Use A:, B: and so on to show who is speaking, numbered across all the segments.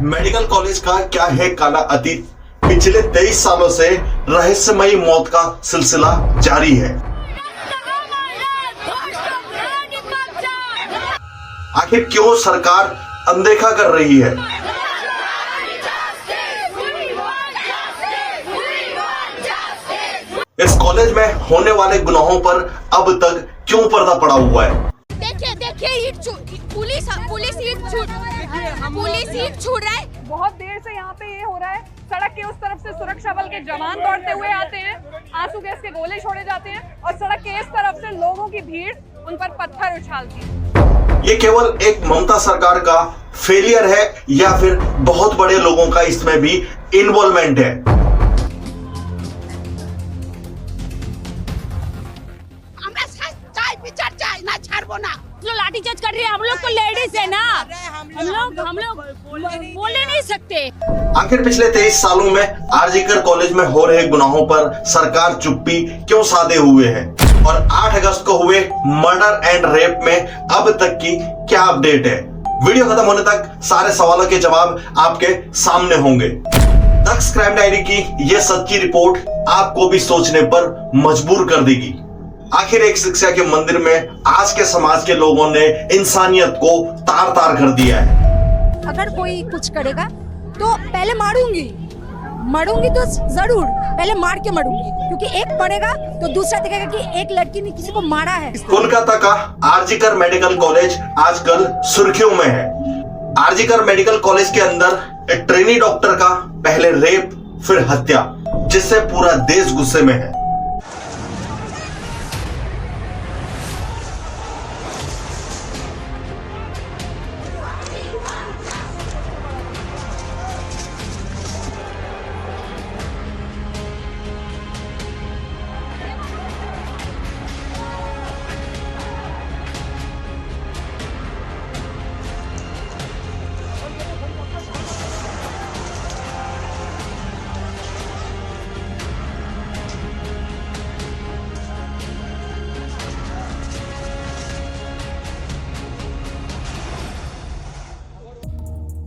A: Medical college का क्या है काला अतीत। पिछले 23 सालों से रहस्यमयी मौत का सिलसिला जारी है। आखिर क्यों सरकार अनदेखा कर रही है? इस कॉलेज में होने वाले गुनाहों पर अब तक क्यों पर्दा पड़ा हुआ है?
B: देखिए पुलिस ईंट छूट रहा है।
C: बहुत देर से यहाँ पे ये हो रहा है। सड़क के उस तरफ से सुरक्षा बल के जवान दौड़ते हुए आते हैं, आंसू गैस के गोले छोड़े जाते हैं और सड़क के इस तरफ से लोगों की भीड़ उन पर पत्थर उछालती है।
A: ये केवल एक ममता सरकार का फेलियर है या फिर बहुत बड़े लोगों का इसमें भी इन्वॉल्वमेंट है?
B: जो लाठीचार्ज कर रहे हैं, हम लोग तो लेडीज है ना, हम लोग बोले नहीं सकते।
A: आखिर पिछले 23 सालों में आरजीकर कॉलेज में हो रहे गुनाहों पर सरकार चुप्पी क्यों साधे हुए है? और 8 अगस्त को हुए मर्डर एंड रेप में अब तक की क्या अपडेट है? वीडियो खत्म होने तक सारे सवालों के जवाब आपके सामने होंगे। दक्ष क्राइम डायरी की यह सच्ची रिपोर्ट आपको भी सोचने पर मजबूर कर देगी। आखिर एक शिक्षा के मंदिर में आज के समाज के लोगों ने इंसानियत को तार तार कर दिया है।
D: अगर कोई कुछ करेगा तो पहले मारूंगी तो जरूर पहले मार के मारूंगी, क्योंकि एक पड़ेगा तो दूसरा देखेगा कि एक लड़की ने किसी को मारा है।
A: कोलकाता का आरजीकर मेडिकल कॉलेज आजकल सुर्खियों में है। आरजीकर मेडिकल कॉलेज के अंदर एक ट्रेनी डॉक्टर का पहले रेप फिर हत्या, जिससे पूरा देश गुस्से में है।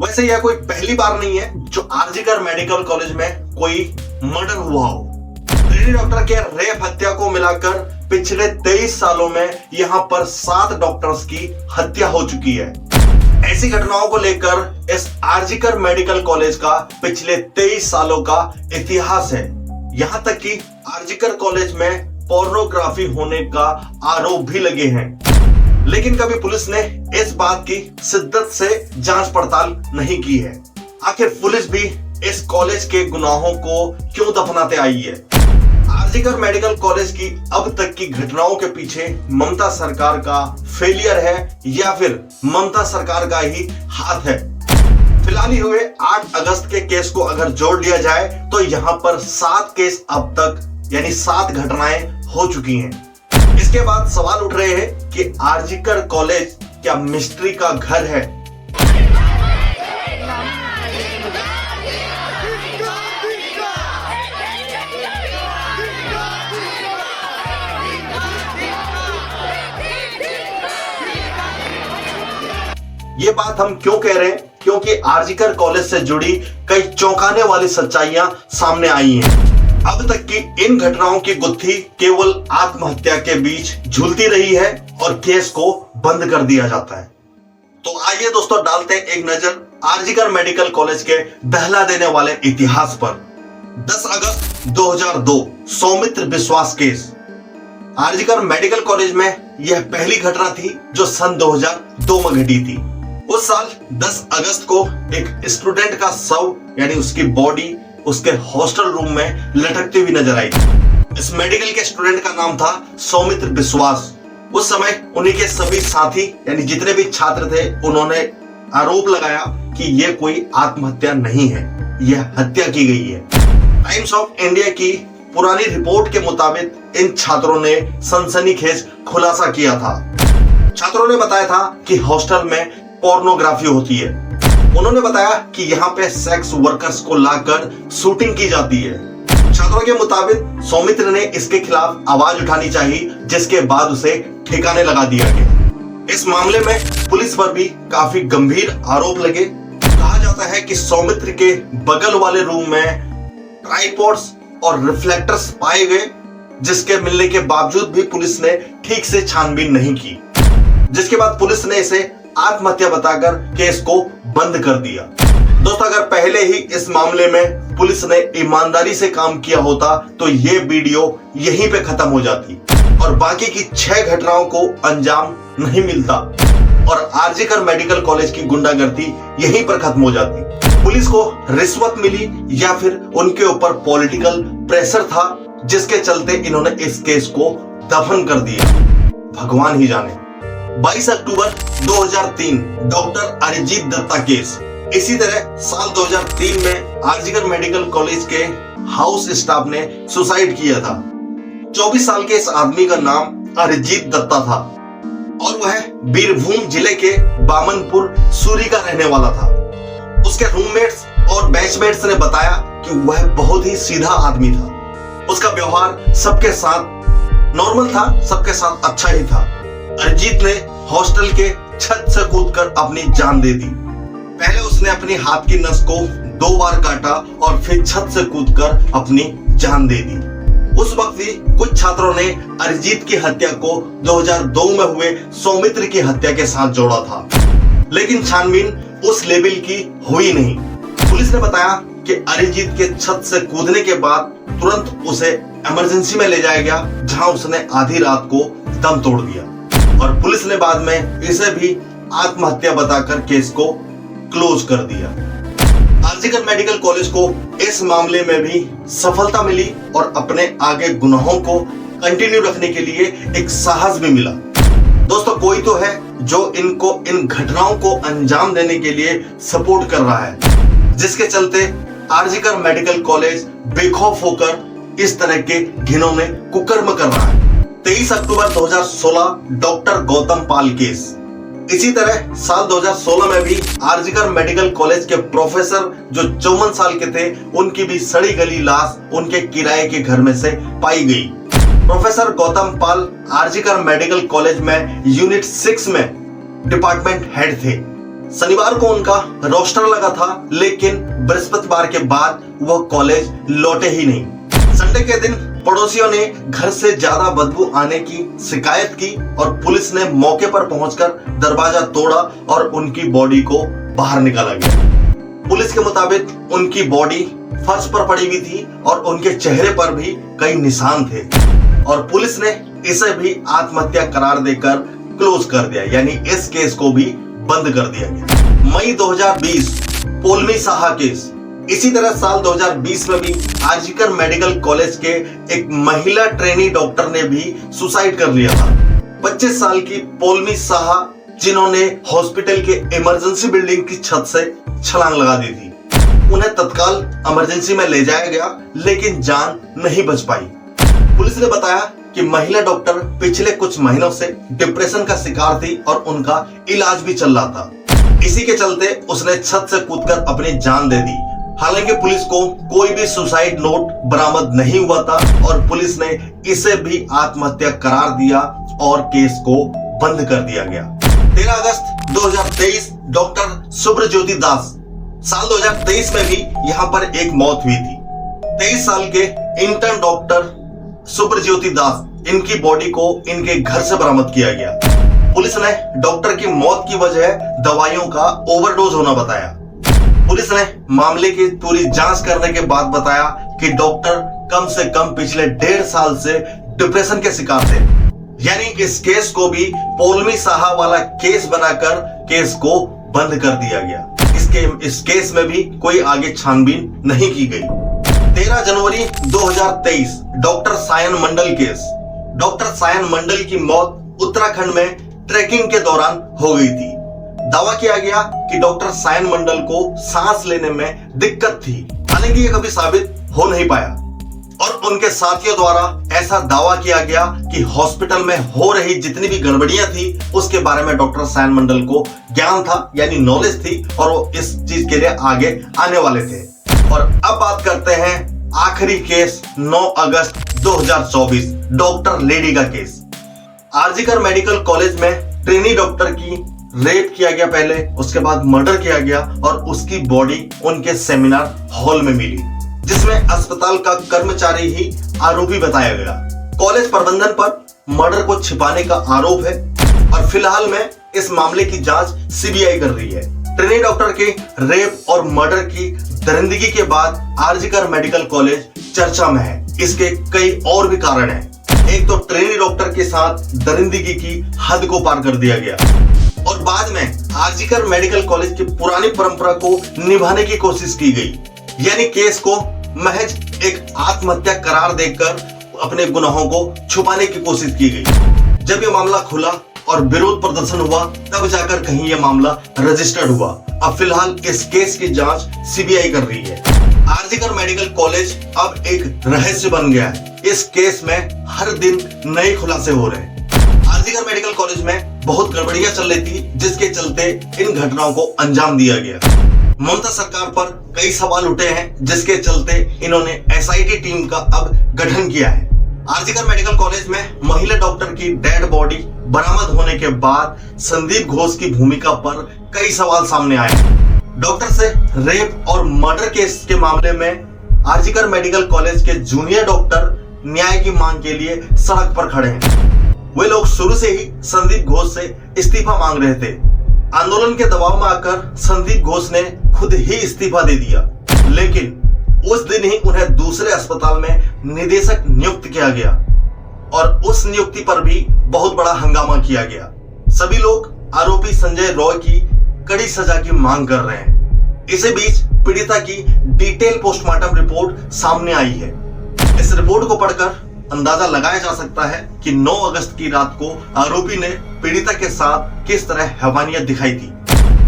A: वैसे यह कोई पहली बार नहीं है जो आरजीकर मेडिकल कॉलेज में कोई मर्डर हुआ हो। ट्रेनी डॉक्टर के रेप हत्या को मिलाकर पिछले 23 सालों में यहां पर 7 डॉक्टर्स की हत्या हो चुकी है। ऐसी घटनाओं को लेकर इस आरजीकर मेडिकल कॉलेज का पिछले 23 सालों का इतिहास है। यहां तक कि आरजीकर कॉलेज में पोर्नोग्राफी होने का आरोप भी लगे हैं, लेकिन कभी पुलिस ने इस बात की शिद्दत से जांच पड़ताल नहीं की है। आखिर पुलिस भी इस कॉलेज के गुनाहों को क्यों दफनाते आई है? आरजीकर मेडिकल कॉलेज की अब तक की घटनाओं के पीछे ममता सरकार का फेलियर है या फिर ममता सरकार का ही हाथ है? फिलहाल ही हुए 8 अगस्त के केस को अगर जोड़ लिया जाए तो यहाँ पर 7 केस अब तक यानी 7 घटनाएं हो चुकी हैं। इसके बाद सवाल उठ रहे हैं कि आरजीकर कॉलेज क्या मिस्ट्री का घर है? ये बात हम क्यों कह रहे हैं? क्योंकि आरजीकर कॉलेज से जुड़ी कई चौंकाने वाली सच्चाइयां सामने आई हैं। अब तक की इन घटनाओं की गुत्थी केवल आत्महत्या के बीच झूलती रही है और केस को बंद कर दिया जाता है। तो आइए दोस्तों डालते हैं एक नजर आरजीकर मेडिकल कॉलेज के दहला देने वाले इतिहास पर। 10 अगस्त 2002 सौमित्र विश्वास केस। आरजीकर मेडिकल कॉलेज में यह पहली घटना थी जो सन 2002 में घटी थी। उस साल 10 अगस्त को एक स्टूडेंट का शव यानी उसकी बॉडी उसके हॉस्टल रूम में लटकती हुई नजर आई। इस मेडिकल के स्टूडेंट का नाम था सौमित्र विश्वास। उस समय उन्हीं के सभी साथी यानी जितने भी छात्र थे उन्होंने आरोप लगाया कि यह कोई आत्महत्या नहीं है, यह हत्या की गई है। टाइम्स ऑफ इंडिया की पुरानी रिपोर्ट के मुताबिक इन छात्रों ने सनसनीखेज खुलासा किया था। छात्रों ने बताया था कि हॉस्टल में पोर्नोग्राफी होती है। उन्होंने बताया कि यहाँ पे सेक्स वर्कर्स को लाकर शूटिंग की जाती है। छात्रों के मुताबिक सौमित्र ने इसके खिलाफ आवाज उठानी चाहिए, जिसके बाद उसे ठिकाने लगा दिया गया। इस मामले में पुलिस पर भी काफी गंभीर आरोप लगे। कहा जाता बताता है कि सौमित्र के बगल वाले रूम में ट्राइपॉड्स और रिफ्लेक्टर्स पाए गए, जिसके मिलने के बावजूद भी पुलिस ने ठीक से छानबीन नहीं की, जिसके बाद पुलिस ने इसे आत्महत्या बताकर केस को बंद कर दिया। दोस्तों, अगर पहले ही इस मामले में पुलिस ने ईमानदारी से काम किया होता तो ये वीडियो यहीं पे खत्म हो जाती और बाकी की 6 घटनाओं को अंजाम नहीं मिलता और आरजीकर मेडिकल कॉलेज की गुंडागर्दी यहीं पर खत्म हो जाती। पुलिस को रिश्वत मिली या फिर उनके ऊपर पॉलिटिकल प्रेशर था, जिसके चलते इन्होंने इस केस को दफन कर दिया, भगवान ही जाने। 22 अक्टूबर 2003 डॉक्टर अरिजीत दत्ता केस। इसी तरह साल 2003 में आरजीकर मेडिकल कॉलेज के हाउस स्टाफ ने सुसाइड किया था। 24 साल के इस आदमी का नाम अरिजीत दत्ता था और वह बीरभूम जिले के बामनपुर सूरी का रहने वाला था। उसके रूममेट्स और बैचमेट्स ने बताया कि वह बहुत ही सीधा आदमी था। उसका व्यवहार सबके साथ नॉर्मल था, सबके साथ अच्छा ही था। अरिजीत ने हॉस्टल के छत से कूदकर अपनी जान दे दी। पहले उसने अपनी हाथ की नस को 2 बार काटा और फिर छत से कूदकर अपनी जान दे दी। उस वक्त भी कुछ छात्रों ने अरिजीत की हत्या को 2002 में हुए सौमित्र की हत्या के साथ जोड़ा था, लेकिन छानबीन उस लेवल की हुई नहीं। पुलिस ने बताया कि अरिजीत के छत से कूदने के बाद तुरंत उसे इमरजेंसी में ले जाया गया, जहां उसने आधी रात को दम तोड़ दिया और पुलिस ने बाद में इसे भी आत्महत्या बताकर केस को क्लोज कर दिया। आरजीकर मेडिकल कॉलेज को इस मामले में भी सफलता मिली और अपने आगे गुनाहों को कंटिन्यू रखने के लिए एक साहस भी मिला। दोस्तों, कोई तो है जो इनको इन घटनाओं को अंजाम देने के लिए सपोर्ट कर रहा है, जिसके चलते आरजीकर मेडिकल कॉलेज बेखौफ होकर इस तरह के घिनौने कुकर्म कर रहा है। 23 अक्टूबर 2016 डॉक्टर गौतम पाल केस। इसी तरह साल 2016 में भी आरजीकर मेडिकल कॉलेज के प्रोफेसर जो 54 साल के थे, उनकी भी सड़ी गली लाश उनके किराए के घर में से पाई गई। प्रोफेसर गौतम पाल आरजीकर मेडिकल कॉलेज में यूनिट 6 में डिपार्टमेंट हेड थे। शनिवार को उनका रोस्टर लगा था, लेकिन बृहस्पतिवार के बाद वह कॉलेज लौटे ही नहीं। संडे के दिन पड़ोसियों ने घर से ज्यादा बदबू आने की शिकायत की और पुलिस ने मौके पर पहुंचकर दरवाजा तोड़ा और उनकी बॉडी को बाहर निकाला गया। पुलिस के मुताबिक उनकी बॉडी फर्श पर पड़ी हुई थी और उनके चेहरे पर भी कई निशान थे और पुलिस ने इसे भी आत्महत्या करार देकर क्लोज कर दिया, यानी इस केस को भी बंद कर दिया गया। मई 2020 पोलमी साहा केस। इसी तरह साल 2020 में भी आरजीकर मेडिकल कॉलेज के एक महिला ट्रेनी डॉक्टर ने भी सुसाइड कर लिया था। 25 साल की पोलमी साहा, जिन्होंने हॉस्पिटल के इमरजेंसी बिल्डिंग की छत से छलांग लगा दी थी। उन्हें तत्काल इमरजेंसी में ले जाया गया, लेकिन जान नहीं बच पाई। पुलिस ने बताया कि महिला डॉक्टर पिछले कुछ महीनों से डिप्रेशन का शिकार थी और उनका इलाज भी चल रहा था। इसी के चलते उसने छत से कूदकर अपनी जान दे दी। हालांकि पुलिस को कोई भी सुसाइड नोट बरामद नहीं हुआ था और पुलिस ने इसे भी आत्महत्या करार दिया और केस को बंद कर दिया गया। 13 अगस्त 2023 डॉक्टर सुब्रज्योति दास। साल 2023 में भी यहां पर एक मौत हुई थी। 23 साल के इंटर्न डॉक्टर सुब्रज्योति दास, इनकी बॉडी को इनके घर से बरामद किया गया। पुलिस ने डॉक्टर की मौत की वजह दवाइयों का ओवरडोज होना बताया। पुलिस ने मामले की पूरी जांच करने के बाद बताया कि डॉक्टर कम से कम पिछले 1.5 साल से डिप्रेशन के शिकार थे। यानी इस केस को भी पोलमी साहा वाला केस बनाकर केस को बंद कर दिया गया। इस केस में भी कोई आगे छानबीन नहीं की गई। 13 जनवरी 2023 डॉक्टर सायन मंडल केस। डॉक्टर सायन मंडल की मौत उत्तराखंड में ट्रैकिंग के दौरान हो गई थी। दावा किया गया कि डॉक्टर सायन मंडल को सांस लेने में दिक्कत थी, हालांकि यह कभी साबित हो नहीं पाया और उनके साथियों द्वारा ऐसा दावा किया गया कि हॉस्पिटल में हो रही जितनी भी गड़बड़ियां थी उसके बारे में डॉक्टर सायन मंडल को ज्ञान था, यानी नॉलेज थी और वो इस चीज के लिए आगे आने वाले थे। और अब बात करते हैं आखिरी केस 9 अगस्त 2024 डॉक्टर लेडी का केस। आरजीकर मेडिकल कॉलेज में ट्रेनी डॉक्टर की रेप किया गया पहले, उसके बाद मर्डर किया गया और उसकी बॉडी उनके सेमिनार हॉल में मिली, जिसमें अस्पताल का कर्मचारी ही आरोपी बताया गया। कॉलेज प्रबंधन पर मर्डर को छिपाने का आरोप है और फिलहाल में इस मामले की जांच सीबीआई कर रही है। ट्रेनी डॉक्टर के रेप और मर्डर की दरिंदगी के बाद आरजीकर मेडिकल कॉलेज चर्चा में है। इसके कई और भी कारण हैं। एक तो ट्रेनी डॉक्टर के साथ दरिंदगी की हद को पार कर दिया गया और बाद में आरजीकर मेडिकल कॉलेज की पुरानी परंपरा को निभाने की कोशिश की गई, यानी केस को महज एक आत्महत्या करार देकर अपने गुनाहों को छुपाने की कोशिश की गई। जब यह मामला खुला और विरोध प्रदर्शन हुआ, तब जाकर कहीं यह मामला रजिस्टर्ड हुआ। अब फिलहाल इस केस की जांच सीबीआई कर रही है। आरजीकर मेडिकल कॉलेज अब एक रहस्य बन गया है। इस केस में हर दिन नए खुलासे हो रहे हैं। आरजीकर मेडिकल कॉलेज में बहुत गड़बड़ियां चल रही थी, जिसके चलते इन घटनाओं को अंजाम दिया गया। ममता सरकार पर कई सवाल उठे हैं, जिसके चलते इन्होंने एसआईटी टीम का अब गठन किया है। आरजीकर मेडिकल कॉलेज में महिला डॉक्टर की डेड बॉडी बरामद होने के बाद संदीप घोष की भूमिका पर कई सवाल सामने आए हैं। डॉक्टर से रेप और मर्डर केस के मामले में आरजीकर मेडिकल कॉलेज के जूनियर डॉक्टर न्याय की मांग के लिए सड़क पर खड़े हैं। वे लोग शुरू से ही संदीप घोष से इस्तीफा मांग रहे थे। आंदोलन के दबाव में आकर संदीप घोष ने खुद ही इस्तीफा दे दिया, लेकिन उस दिन ही उन्हें दूसरे अस्पताल में निदेशक नियुक्त किया गया और उस नियुक्ति पर भी बहुत बड़ा हंगामा किया गया। सभी लोग आरोपी संजय रॉय की कड़ी सजा की मांग कर रहे हैं। इसी बीच पीड़िता की डिटेल पोस्टमार्टम रिपोर्ट सामने आई है। इस रिपोर्ट को पढ़कर अंदाजा लगाया जा सकता है कि 9 अगस्त की रात को आरोपी ने पीड़िता के साथ किस तरह हैवानियत दिखाई थी।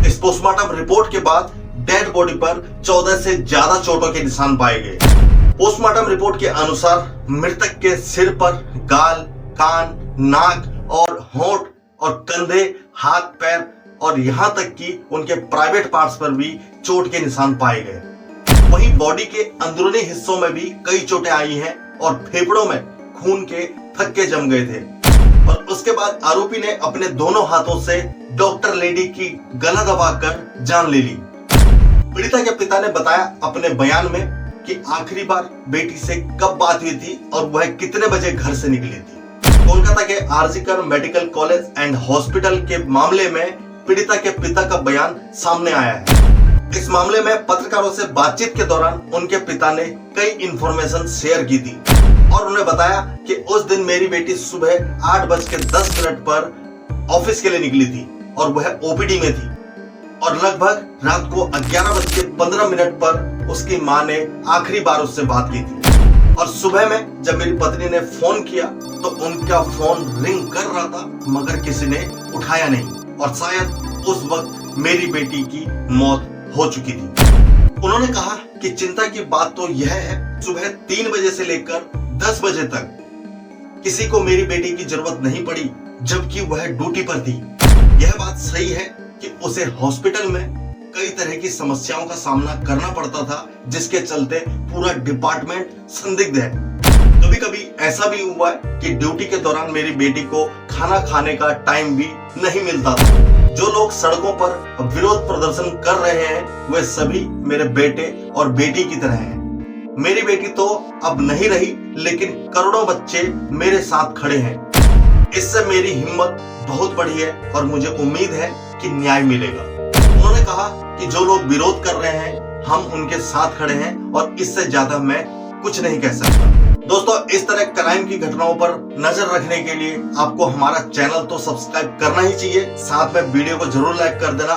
A: इस पोस्टमार्टम रिपोर्ट के बाद डेड बॉडी पर 14 से ज्यादा चोटों के निशान पाए गए। पोस्टमार्टम रिपोर्ट के अनुसार मृतक के सिर पर गाल, कान, नाक और होंठ और कंधे, हाथ, पैर और यहां तक कि उनके प्राइवेट पार्ट्स पर भी चोट के निशान पाए गए। वहीं बॉडी के अंदरूनी हिस्सों में भी कई चोटें आई हैं और फेफड़ों में खून के थक्के जम गए थे। और उसके बाद आरोपी ने अपने दोनों हाथों से डॉक्टर लेडी की गला दबाकर जान ले ली। पीड़िता के पिता ने बताया अपने बयान में कि आखिरी बार बेटी से कब बात हुई थी और वह कितने बजे घर से निकली थी। कोलकाता के RG Kar medical college and hospital के मामले में पीड़िता के पिता का बयान सामने आया है। इस मामले में पत्रकारों से बातचीत के दौरान उनके पिता ने कई इंफॉर्मेशन शेयर की थी और उन्हें बताया कि उस दिन मेरी बेटी सुबह 8:10 पर ऑफिस के लिए निकली थी और वह ओपीडी में थी और लगभग रात को 11:15 पर उसकी मां ने आखिरी बार उससे बात की थी। और सुबह में जब मेरी पत्नी ने फोन किया तो उनका फोन रिंग कर रहा था, मगर किसी ने उठाया नहीं और शायद उस वक्त मेरी बेटी की मौत हो चुकी थी। उन्होंने कहा कि चिंता की बात तो यह है, सुबह 3 बजे से लेकर 10 बजे तक किसी को मेरी बेटी की जरूरत नहीं पड़ी, जबकि वह ड्यूटी पर थी। यह बात सही है कि उसे हॉस्पिटल में कई तरह की समस्याओं का सामना करना पड़ता था, जिसके चलते पूरा डिपार्टमेंट संदिग्ध है। कभी कभी ऐसा भी हुआ है कि ड्यूटी के दौरान मेरी बेटी को खाना खाने का टाइम भी नहीं मिलता था। जो लोग सड़कों पर विरोध प्रदर्शन कर रहे हैं वे सभी मेरे बेटे और बेटी की तरह हैं। मेरी बेटी तो अब नहीं रही, लेकिन करोड़ों बच्चे मेरे साथ खड़े हैं। इससे मेरी हिम्मत बहुत बढ़ी है और मुझे उम्मीद है कि न्याय मिलेगा। उन्होंने कहा कि जो लोग विरोध कर रहे हैं हम उनके साथ खड़े हैं और इससे ज्यादा मैं कुछ नहीं कह सकता। दोस्तों, इस तरह क्राइम की घटनाओं पर नजर रखने के लिए आपको हमारा चैनल तो सब्सक्राइब करना ही चाहिए, साथ में वीडियो को जरूर लाइक कर देना।